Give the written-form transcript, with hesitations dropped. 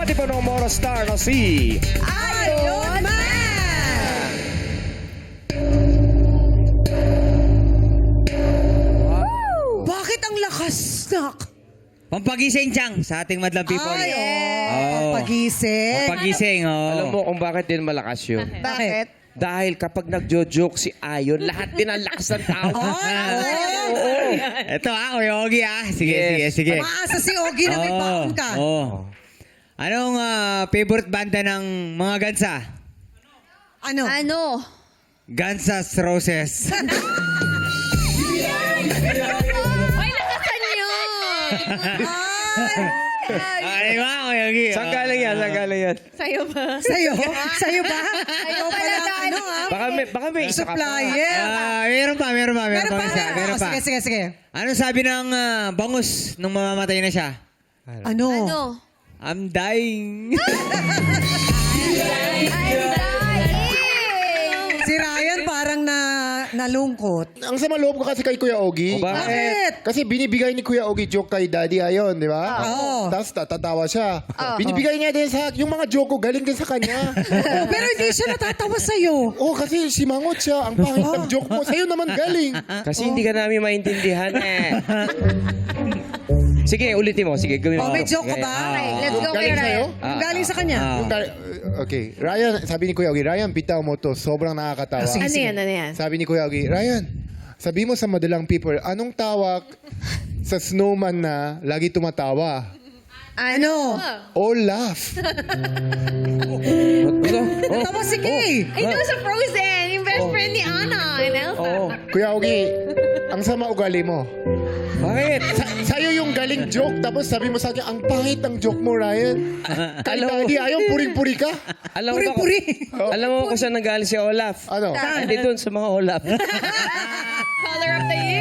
Pati po ng Moro Star na si... Iron Man! Bakit ang lakas, nak? Pampagising, Chang, sa ating madlang people. Ay, Oo. pagising. Pampagising, oo. Alam mo kung bakit din malakas yun? Bakit? Dahil kapag nagjo-joke si Ayon, lahat din ang lakas ng tao. Oo. Ito Kuya Ogie Sige, Yes. sige. Maasa si Ogie na may baon ka. Oo. Anong favorite banda ng mga Gansa? Ano? Ano? Gansas Roses. Ay, lakasan nyo! Ay, ba, Kuya Ogie? Saan galing yan? Saan galing yan? Sa'yo ba? Sa'yo? Sa'yo ba? Ikaw pala pala, ano ha? Baka may isa ka pa. Supplier. Meron pa Meron pa? isa. Meron pa. Sige. Ano sabi ng bangus nung mamamatay na siya? Ano? Ano? I'm dying. Si Ryan parang nalungkot. Ang sama loob ko kasi kay Kuya Ogie. O, Bakit? Kasi binibigay ni Kuya Ogie joke kay Daddy Ayon, di ba? Oo. Tapos tatawa siya. Binibigay niya din sa... Yung mga joke ko, galing din sa kanya. Oh, pero hindi siya natatawa sa'yo. Oo, kasi simangot siya. Ang pangit ng joke mo. Sa'yo naman galing. Kasi hindi ka namin maintindihan eh. Sige, ulitin mo. Sige, gawin mo. Oh, may joke ka ba? Okay, let's go Galing kay sa'yo? Ryan. Galing sa kanya. Okay. Ryan, sabi ni Kuya Ogie, Ryan, bitaw mo to. Sobrang nakakatawa. Sige. Ano yan, ano yan? Sabi ni Kuya Ogie, Ryan, sabi mo sa madalang people, anong tawag sa snowman na lagi tumatawa? Ano? All laugh. Natawa si Kay. Ay, ito sa Frozen, yung best friend ni Anna and Elsa. Oo. Kuya Ogie, ang sama ugali mo. Bakit? Sa'yo yung galing joke, tapos sabi mo sa akin, ang pangit ng joke mo, Ryan. Kay Daddy Ayon, puring-puri ka. Alam mo ba, Puri-puri. alam mo kung saan nanggaling si Olaf? Ano? Hindi doon sa mga Olaf. Color of the year.